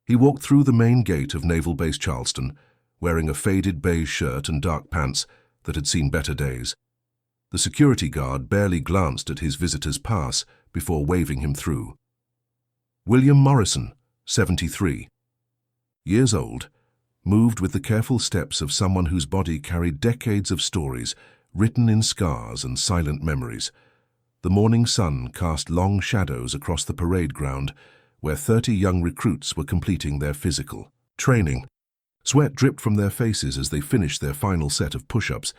He walked through the main gate of Naval Base Charleston, wearing a faded beige shirt and dark pants that had seen better days. The security guard barely glanced at his visitor's pass before waving him through. William Morrison, 73. Years old, moved with the careful steps of someone whose body carried decades of stories written in scars and silent memories. The morning sun cast long shadows across the parade ground where 30 young recruits were completing their physical training. Sweat dripped from their faces as they finished their final set of push-ups.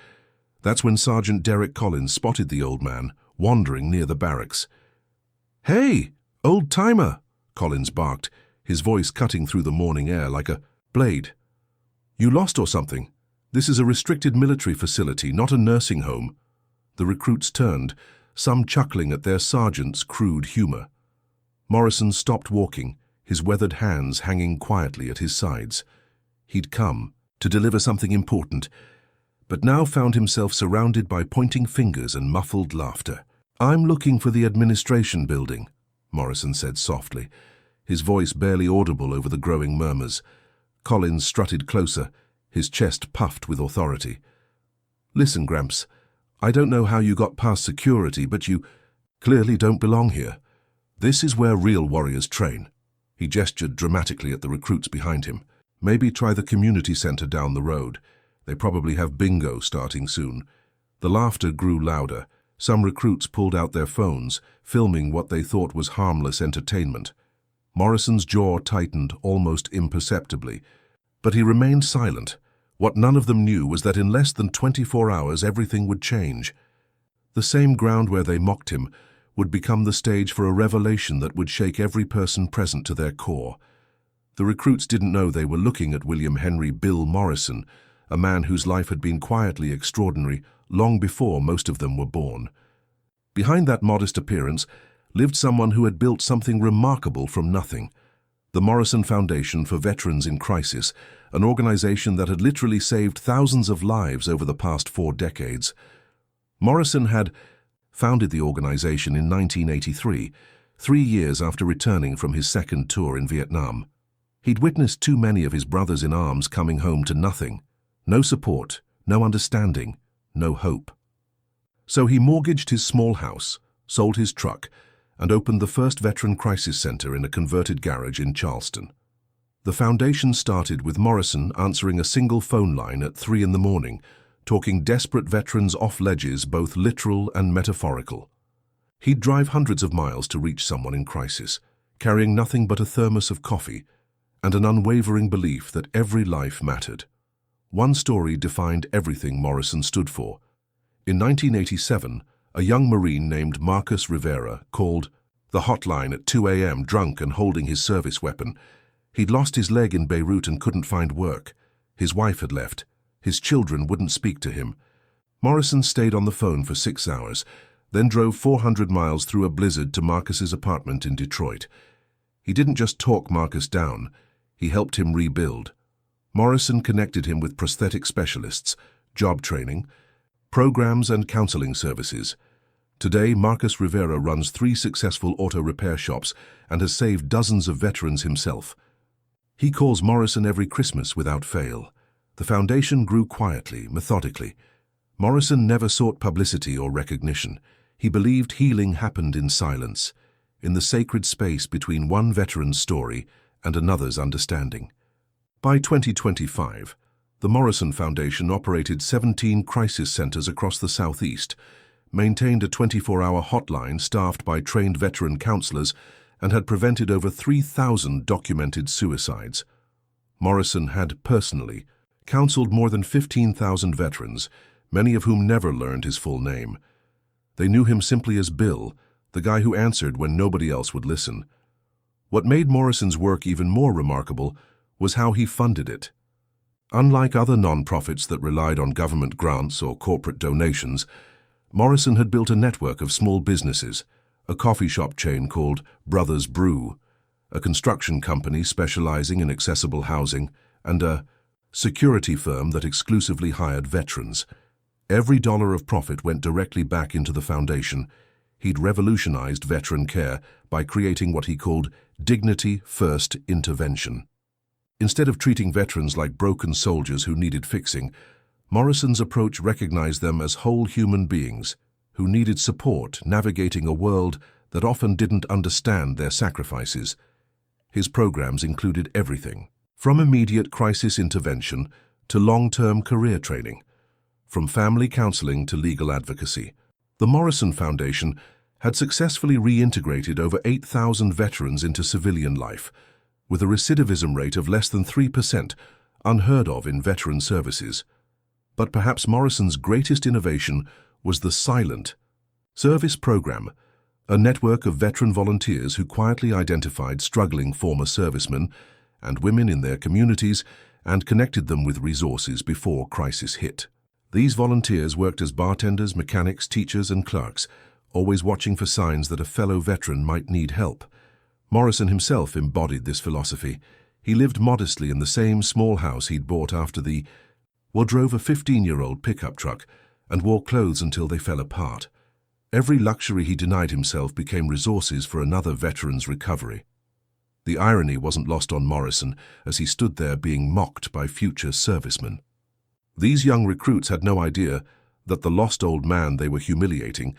That's when Sergeant Derek Collins spotted the old man, wandering near the barracks. "Hey, old-timer!" Collins barked, his voice cutting through the morning air like a blade. "You lost or something? This is a restricted military facility, not a nursing home." The recruits turned, some chuckling at their sergeant's crude humor. Morrison stopped walking, his weathered hands hanging quietly at his sides. He'd come to deliver something important, but now found himself surrounded by pointing fingers and muffled laughter. "I'm looking for the administration building," Morrison said softly, his voice barely audible over the growing murmurs. Collins strutted closer, his chest puffed with authority. "Listen, Gramps, I don't know how you got past security, but you clearly don't belong here. This is where real warriors train." He gestured dramatically at the recruits behind him. "Maybe try the community center down the road. They probably have bingo starting soon." The laughter grew louder. Some recruits pulled out their phones, filming what they thought was harmless entertainment. Morrison's jaw tightened almost imperceptibly, but he remained silent. What none of them knew was that in less than 24 hours everything would change. The same ground where they mocked him would become the stage for a revelation that would shake every person present to their core. The recruits didn't know they were looking at William Henry "Bill" Morrison, a man whose life had been quietly extraordinary long before most of them were born. Behind that modest appearance lived someone who had built something remarkable from nothing. The Morrison Foundation for Veterans in Crisis, an organization that had literally saved thousands of lives over the past 4 decades. Morrison had founded the organization in 1983, 3 years after returning from his second tour in Vietnam. He'd witnessed too many of his brothers in arms coming home to nothing. No support, no understanding, no hope. So he mortgaged his small house, sold his truck, and opened the first veteran crisis center in a converted garage in Charleston. The foundation started with Morrison answering a single phone line at 3 in the morning, talking desperate veterans off ledges, both literal and metaphorical. He'd drive hundreds of miles to reach someone in crisis, carrying nothing but a thermos of coffee and an unwavering belief that every life mattered. One story defined everything Morrison stood for. In 1987, a young Marine named Marcus Rivera called the hotline at 2 a.m. drunk and holding his service weapon. He'd lost his leg in Beirut and couldn't find work. His wife had left. His children wouldn't speak to him. Morrison stayed on the phone for 6 hours, then drove 400 miles through a blizzard to Marcus's apartment in Detroit. He didn't just talk Marcus down, he helped him rebuild. Morrison connected him with prosthetic specialists, job training, programs and counseling services. Today, Marcus Rivera runs 3 successful auto repair shops and has saved dozens of veterans himself. He calls Morrison every Christmas without fail. The foundation grew quietly, methodically. Morrison never sought publicity or recognition. He believed healing happened in silence, in the sacred space between one veteran's story and another's understanding. By 2025, the Morrison Foundation operated 17 crisis centers across the Southeast, maintained a 24-hour hotline staffed by trained veteran counselors, and had prevented over 3,000 documented suicides. Morrison had personally counseled more than 15,000 veterans, many of whom never learned his full name. They knew him simply as Bill, the guy who answered when nobody else would listen. What made Morrison's work even more remarkable was how he funded it. Unlike other non-profits that relied on government grants or corporate donations, Morrison had built a network of small businesses, a coffee shop chain called Brothers Brew, a construction company specializing in accessible housing, and a security firm that exclusively hired veterans. Every dollar of profit went directly back into the foundation. He'd revolutionized veteran care by creating what he called Dignity First Intervention. Instead of treating veterans like broken soldiers who needed fixing, Morrison's approach recognized them as whole human beings who needed support navigating a world that often didn't understand their sacrifices. His programs included everything, from immediate crisis intervention to long-term career training, from family counseling to legal advocacy. The Morrison Foundation had successfully reintegrated over 8,000 veterans into civilian life, with a recidivism rate of less than 3%, unheard of in veteran services. But perhaps Morrison's greatest innovation was the Silent Service Program, a network of veteran volunteers who quietly identified struggling former servicemen and women in their communities and connected them with resources before crisis hit. These volunteers worked as bartenders, mechanics, teachers, and clerks, always watching for signs that a fellow veteran might need help. Morrison himself embodied this philosophy. He lived modestly in the same small house he'd bought after the war, drove a 15-year-old pickup truck, and wore clothes until they fell apart. Every luxury he denied himself became resources for another veteran's recovery. The irony wasn't lost on Morrison as he stood there being mocked by future servicemen. These young recruits had no idea that the lost old man they were humiliating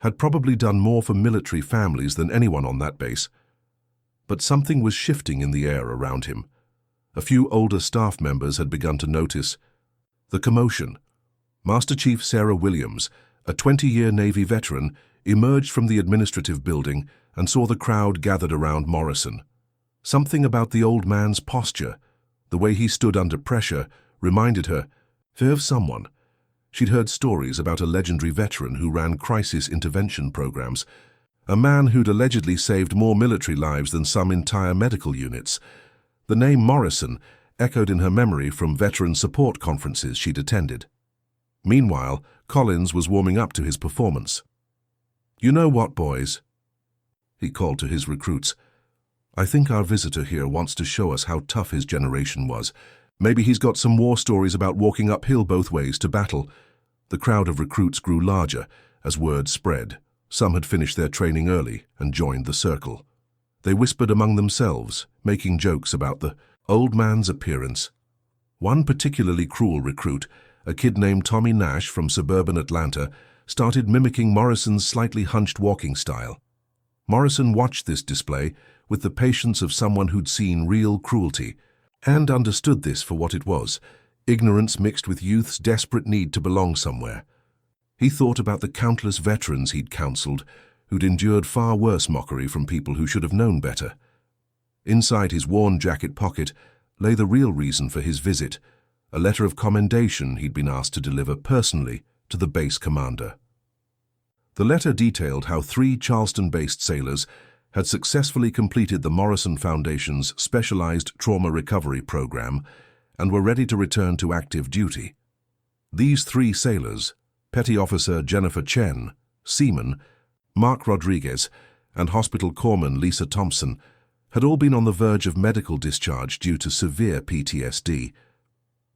had probably done more for military families than anyone on that base. But something was shifting in the air around him. A few older staff members had begun to notice the commotion. Master Chief Sarah Williams, a 20-year Navy veteran, emerged from the administrative building and saw the crowd gathered around Morrison. Something about the old man's posture, the way he stood under pressure, reminded her of someone. She'd heard stories about a legendary veteran who ran crisis intervention programs, a man who'd allegedly saved more military lives than some entire medical units. The name Morrison echoed in her memory from veteran support conferences she'd attended. Meanwhile, Collins was warming up to his performance. "You know what, boys?" he called to his recruits. "I think our visitor here wants to show us how tough his generation was. Maybe he's got some war stories about walking uphill both ways to battle." The crowd of recruits grew larger as word spread. Some had finished their training early and joined the circle. They whispered among themselves, making jokes about the old man's appearance. One particularly cruel recruit, a kid named Tommy Nash from suburban Atlanta, started mimicking Morrison's slightly hunched walking style. Morrison watched this display with the patience of someone who'd seen real cruelty and understood this for what it was, ignorance mixed with youth's desperate need to belong somewhere. He thought about the countless veterans he'd counseled who'd endured far worse mockery from people who should have known better. Inside his worn jacket pocket lay the real reason for his visit, a letter of commendation he'd been asked to deliver personally to the base commander. The letter detailed how 3 Charleston-based sailors had successfully completed the Morrison Foundation's specialized trauma recovery program and were ready to return to active duty. These 3 sailors, Petty Officer Jennifer Chen, Seaman Mark Rodriguez, and Hospital Corpsman Lisa Thompson, had all been on the verge of medical discharge due to severe PTSD.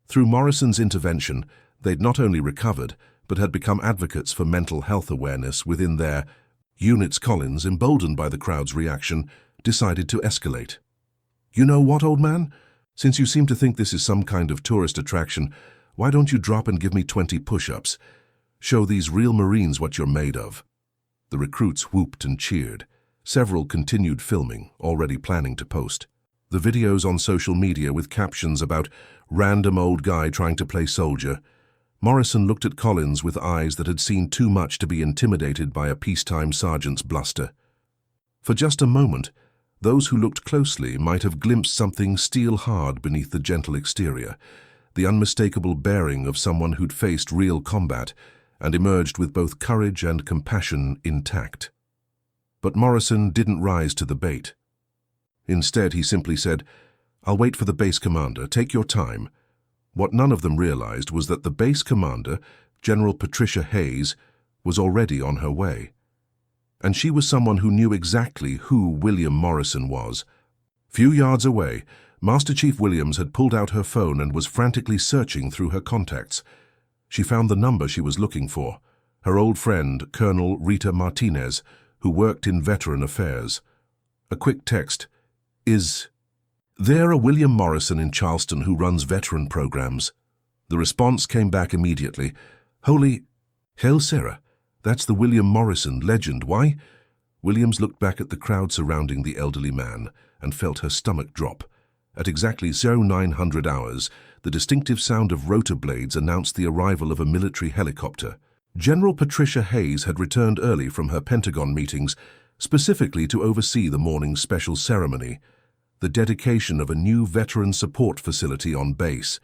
Through Morrison's intervention, they'd not only recovered, but had become advocates for mental health awareness within their units. Collins, emboldened by the crowd's reaction, decided to escalate. "You know what, old man? Since you seem to think this is some kind of tourist attraction, why don't you drop and give me 20 push-ups? Show these real Marines what you're made of." The recruits whooped and cheered. Several continued filming, already planning to post. The videos on social media with captions about random old guy trying to play soldier. Morrison looked at Collins with eyes that had seen too much to be intimidated by a peacetime sergeant's bluster. For just a moment, those who looked closely might have glimpsed something steel-hard beneath the gentle exterior, the unmistakable bearing of someone who'd faced real combat and emerged with both courage and compassion intact. But Morrison didn't rise to the bait. Instead, he simply said, "I'll wait for the base commander. Take your time." What none of them realized was that the base commander, General Patricia Hayes, was already on her way. And she was someone who knew exactly who William Morrison was. Few yards away, Master Chief Williams had pulled out her phone and was frantically searching through her contacts. She found the number she was looking for, her old friend, Colonel Rita Martinez, who worked in veteran affairs. A quick text, "Is "They're a William Morrison in Charleston who runs veteran programs." The response came back immediately. "Holy hell, Sarah, that's the William Morrison legend. Why?" Williams looked back at the crowd surrounding the elderly man and felt her stomach drop. At exactly 0900 hours, the distinctive sound of rotor blades announced the arrival of a military helicopter. General Patricia Hayes had returned early from her Pentagon meetings, specifically to oversee the morning's special ceremony, the dedication of a new veteran support facility on base.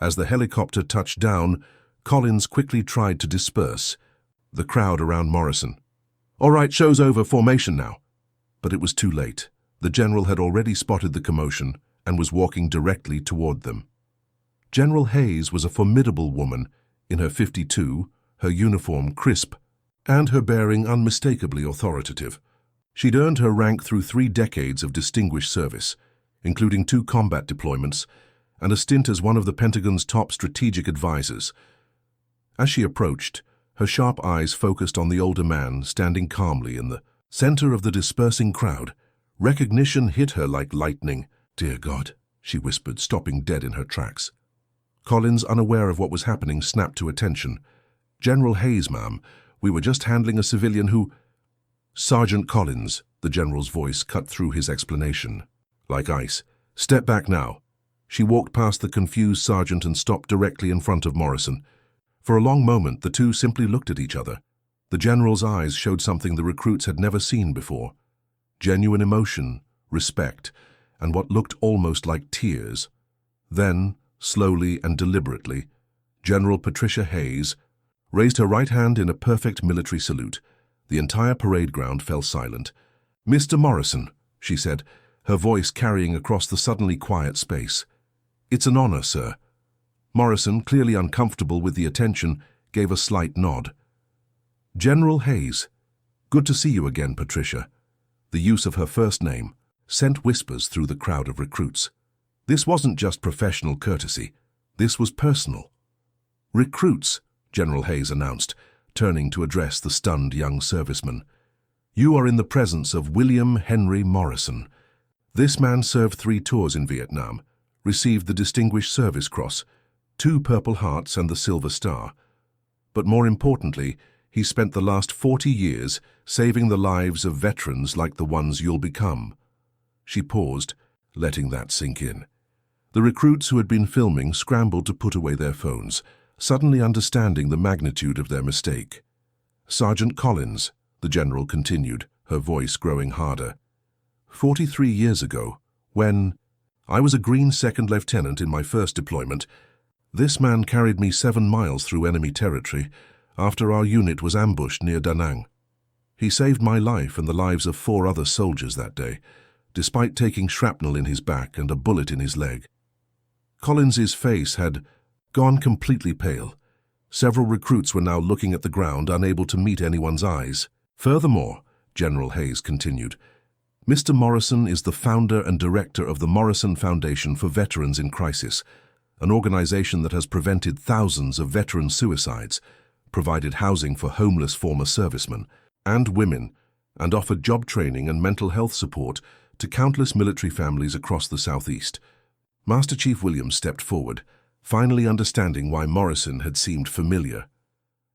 As the helicopter touched down, Collins quickly tried to disperse the crowd around Morrison. "All right, show's over, formation now." But it was too late. The general had already spotted the commotion and was walking directly toward them. General Hayes was a formidable woman, in her 52, her uniform crisp, and her bearing unmistakably authoritative. She'd earned her rank through 3 decades of distinguished service, including 2 combat deployments and a stint as one of the Pentagon's top strategic advisors. As she approached, her sharp eyes focused on the older man standing calmly in the center of the dispersing crowd. Recognition hit her like lightning. "Dear God," she whispered, stopping dead in her tracks. Collins, unaware of what was happening, snapped to attention. "General Hayes, ma'am, we were just handling a civilian who—" "Sergeant Collins," the general's voice cut through his explanation. Like ice. "Step back now." She walked past the confused sergeant and stopped directly in front of Morrison. For a long moment, the two simply looked at each other. The general's eyes showed something the recruits had never seen before. Genuine emotion, respect, and what looked almost like tears. Then, slowly and deliberately, General Patricia Hayes raised her right hand in a perfect military salute. The entire parade ground fell silent. "Mr. Morrison," she said, her voice carrying across the suddenly quiet space. "It's an honor, sir." Morrison, clearly uncomfortable with the attention, gave a slight nod. "General Hayes, good to see you again, Patricia." The use of her first name sent whispers through the crowd of recruits. This wasn't just professional courtesy. This was personal. "Recruits," General Hayes announced, turning to address the stunned young serviceman. "You are in the presence of William Henry Morrison. This man served 3 tours in Vietnam, received the Distinguished Service Cross, 2 Purple Hearts and the Silver Star. But more importantly, he spent the last 40 years saving the lives of veterans like the ones you'll become." She paused, letting that sink in. The recruits who had been filming scrambled to put away their phones, suddenly understanding the magnitude of their mistake. "Sergeant Collins," the general continued, her voice growing harder. 43 years ago, when I was a green second lieutenant in my first deployment, this man carried me 7 miles through enemy territory after our unit was ambushed near Da Nang. He saved my life and the lives of 4 other soldiers that day, despite taking shrapnel in his back and a bullet in his leg. Collins's face had gone completely pale. Several recruits were now looking at the ground, unable to meet anyone's eyes. "Furthermore," General Hayes continued, "Mr. Morrison is the founder and director of the Morrison Foundation for Veterans in Crisis, an organization that has prevented thousands of veteran suicides, provided housing for homeless former servicemen and women, and offered job training and mental health support to countless military families across the Southeast." Master Chief Williams stepped forward, finally understanding why Morrison had seemed familiar.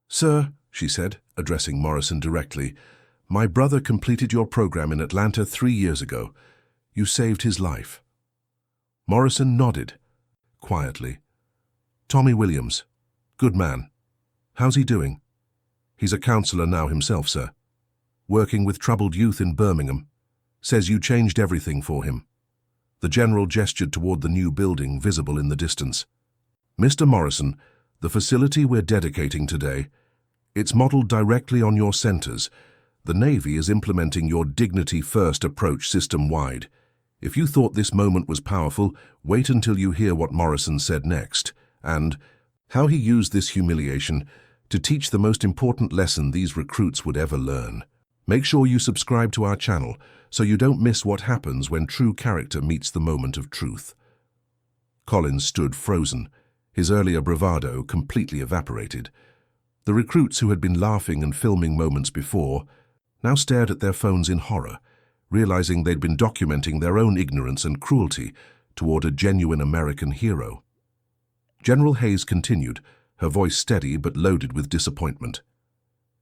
"Sir," she said, addressing Morrison directly, "my brother completed your program in Atlanta 3 years ago. You saved his life." Morrison nodded, quietly. "Tommy Williams. Good man. How's he doing?" "He's a counselor now himself, sir. Working with troubled youth in Birmingham. Says you changed everything for him." The general gestured toward the new building visible in the distance. "Mr. Morrison, the facility we're dedicating today, it's modeled directly on your centers. The Navy is implementing your Dignity First approach system-wide. If you thought this moment was powerful, wait until you hear what Morrison said next, and how he used this humiliation to teach the most important lesson these recruits would ever learn. Make sure you subscribe to our channel so you don't miss what happens when true character meets the moment of truth." Collins stood frozen, his earlier bravado completely evaporated. The recruits who had been laughing and filming moments before now stared at their phones in horror, realizing they'd been documenting their own ignorance and cruelty toward a genuine American hero. General Hayes continued, her voice steady but loaded with disappointment.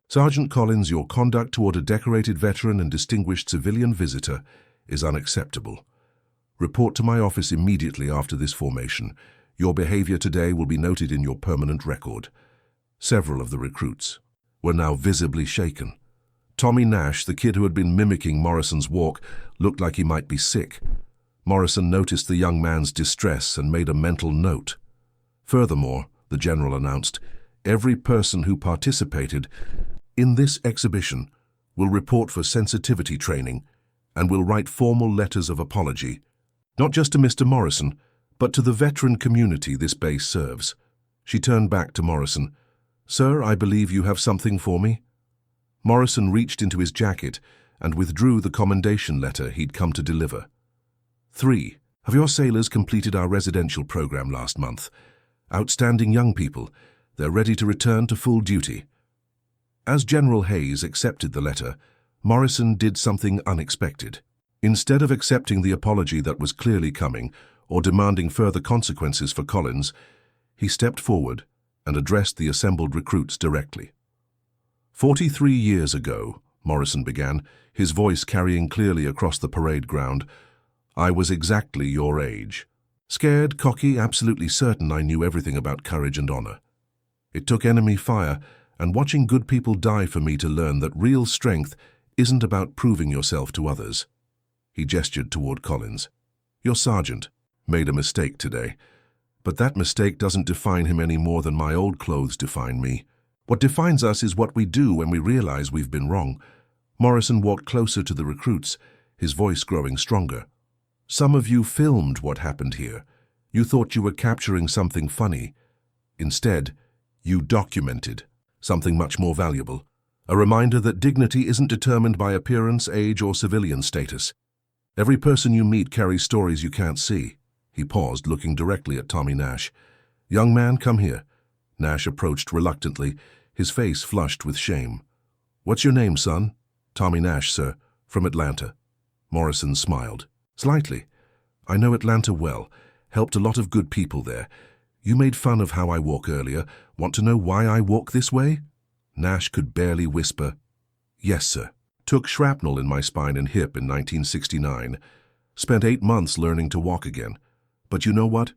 Sergeant Collins, your conduct toward a decorated veteran and distinguished civilian visitor is unacceptable. Report to my office immediately after this formation. Your behavior today will be noted in your permanent record. Several of the recruits were now visibly shaken. Tommy Nash, the kid who had been mimicking Morrison's walk, looked like he might be sick. Morrison noticed the young man's distress and made a mental note. Furthermore, the general announced, every person who participated in this exhibition will report for sensitivity training and will write formal letters of apology, not just to Mr. Morrison, but to the veteran community this base serves. She turned back to Morrison. Sir, I believe you have something for me? Morrison reached into his jacket and withdrew the commendation letter he'd come to deliver. 3 of your sailors completed our residential program last month. Outstanding young people. They're ready to return to full duty. As General Hayes accepted the letter, Morrison did something unexpected. Instead of accepting the apology that was clearly coming or demanding further consequences for Collins, he stepped forward and addressed the assembled recruits directly. 43 years ago, Morrison began, his voice carrying clearly across the parade ground, I was exactly your age. Scared, cocky, absolutely certain I knew everything about courage and honor. It took enemy fire and watching good people die for me to learn that real strength isn't about proving yourself to others. He gestured toward Collins. Your sergeant made a mistake today, but that mistake doesn't define him any more than my old clothes define me. What defines us is what we do when we realize we've been wrong. Morrison walked closer to the recruits, his voice growing stronger. Some of you filmed what happened here. You thought you were capturing something funny. Instead, you documented something much more valuable. A reminder that dignity isn't determined by appearance, age, or civilian status. Every person you meet carries stories you can't see. He paused, looking directly at Tommy Nash. Young man, come here. Nash approached reluctantly, his face flushed with shame. What's your name, son? Tommy Nash, sir, from Atlanta. Morrison smiled. Slightly. I know Atlanta well. Helped a lot of good people there. You made fun of how I walk earlier. Want to know why I walk this way? Nash could barely whisper. Yes, sir. Took shrapnel in my spine and hip in 1969. Spent 8 months learning to walk again. But you know what?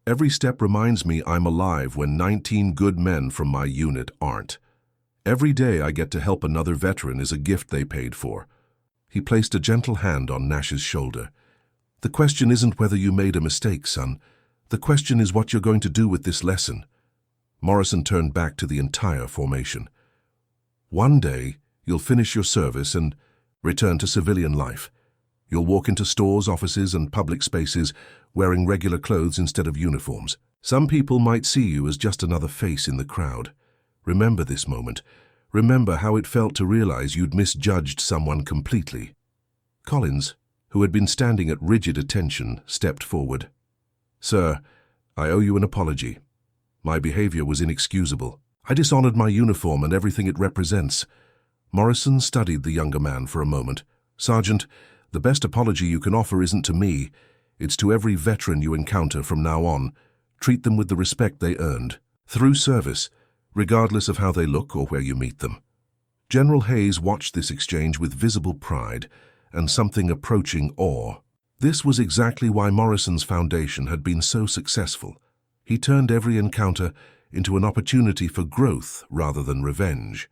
Every step reminds me I'm alive when 19 good men from my unit aren't. Every day I get to help another veteran is a gift they paid for. He placed a gentle hand on Nash's shoulder. The question isn't whether you made a mistake, son. The question is what you're going to do with this lesson. Morrison turned back to the entire formation. One day, you'll finish your service and return to civilian life. You'll walk into stores, offices, and public spaces wearing regular clothes instead of uniforms. Some people might see you as just another face in the crowd. Remember this moment. Remember how it felt to realize you'd misjudged someone completely. Collins, who had been standing at rigid attention, stepped forward. Sir, I owe you an apology. My behavior was inexcusable. I dishonored my uniform and everything it represents. Morrison studied the younger man for a moment. Sergeant, the best apology you can offer isn't to me. It's to every veteran you encounter from now on. Treat them with the respect they earned, through service, regardless of how they look or where you meet them. General Hayes watched this exchange with visible pride and something approaching awe. This was exactly why Morrison's foundation had been so successful. He turned every encounter into an opportunity for growth rather than revenge.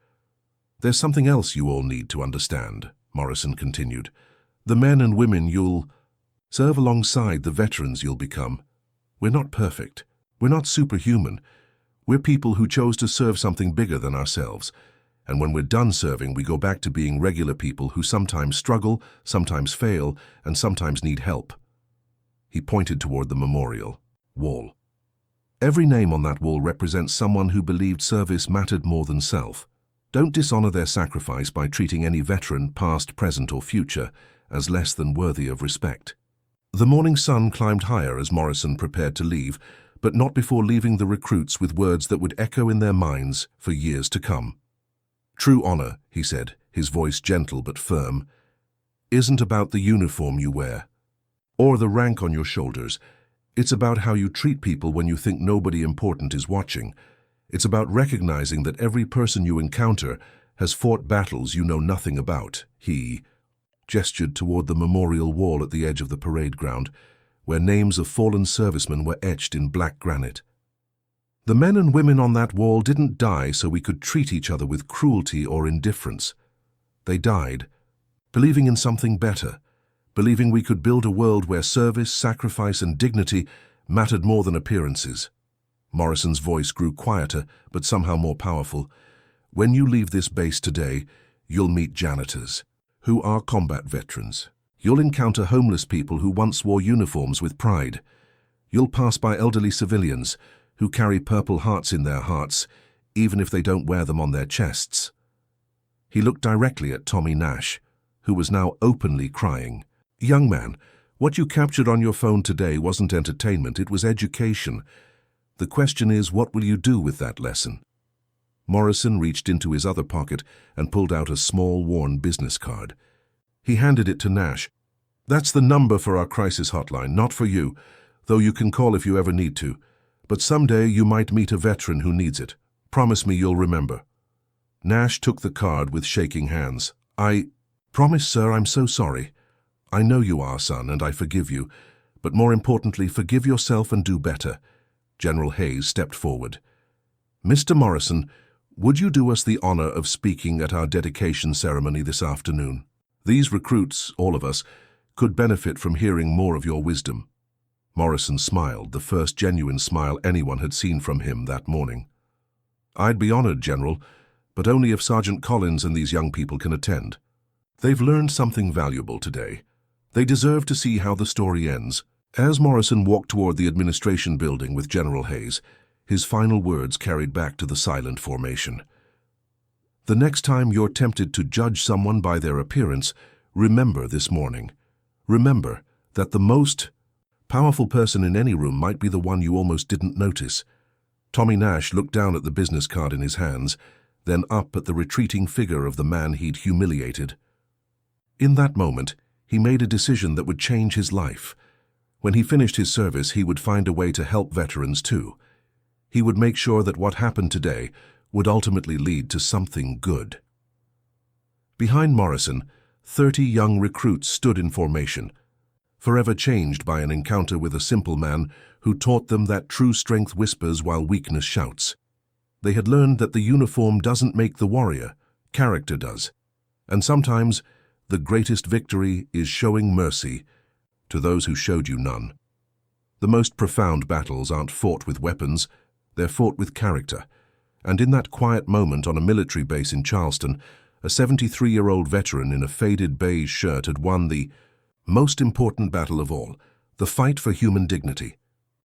There's something else you all need to understand, Morrison continued. The men and women you'll serve alongside the veterans you'll become. We're not perfect. We're not superhuman. We're people who chose to serve something bigger than ourselves. And when we're done serving, we go back to being regular people who sometimes struggle, sometimes fail, and sometimes need help. He pointed toward the memorial wall. Every name on that wall represents someone who believed service mattered more than self. Don't dishonor their sacrifice by treating any veteran, past, present, or future, as less than worthy of respect. The morning sun climbed higher as Morrison prepared to leave, but not before leaving the recruits with words that would echo in their minds for years to come. True honor, he said, his voice gentle but firm, isn't about the uniform you wear or the rank on your shoulders. It's about how you treat people when you think nobody important is watching. It's about recognizing that every person you encounter has fought battles you know nothing about. He gestured toward the memorial wall at the edge of the parade ground, where names of fallen servicemen were etched in black granite. The men and women on that wall didn't die so we could treat each other with cruelty or indifference. They died, believing in something better, believing we could build a world where service, sacrifice, and dignity mattered more than appearances. Morrison's voice grew quieter, but somehow more powerful. When you leave this base today, you'll meet janitors, who are combat veterans. You'll encounter homeless people who once wore uniforms with pride. You'll pass by elderly civilians who carry Purple Hearts in their hearts, even if they don't wear them on their chests. He looked directly at Tommy Nash, who was now openly crying. Young man, what you captured on your phone today wasn't entertainment, it was education. The question is, what will you do with that lesson? Morrison reached into his other pocket and pulled out a small, worn business card. He handed it to Nash. That's the number for our crisis hotline, not for you, though you can call if you ever need to. But someday you might meet a veteran who needs it. Promise me you'll remember. Nash took the card with shaking hands. I promise, sir, I'm so sorry. I know you are, son, and I forgive you. But more importantly, forgive yourself and do better. General Hayes stepped forward. Mr. Morrison, would you do us the honor of speaking at our dedication ceremony this afternoon? These recruits, all of us, could benefit from hearing more of your wisdom. Morrison smiled, the first genuine smile anyone had seen from him that morning. I'd be honored, General, but only if Sergeant Collins and these young people can attend. They've learned something valuable today. They deserve to see how the story ends. As Morrison walked toward the administration building with General Hayes, his final words carried back to the silent formation. The next time you're tempted to judge someone by their appearance, remember this morning. Remember that the most powerful person in any room might be the one you almost didn't notice. Tommy Nash looked down at the business card in his hands, then up at the retreating figure of the man he'd humiliated. In that moment, he made a decision that would change his life. When he finished his service, he would find a way to help veterans too. He would make sure that what happened today would ultimately lead to something good. Behind Morrison, 30 young recruits stood in formation, forever changed by an encounter with a simple man who taught them that true strength whispers while weakness shouts. They had learned that the uniform doesn't make the warrior, character does. And sometimes, the greatest victory is showing mercy to those who showed you none. The most profound battles aren't fought with weapons, they're fought with character. And in that quiet moment on a military base in Charleston, a 73-year-old veteran in a faded beige shirt had won the most important battle of all, the fight for human dignity.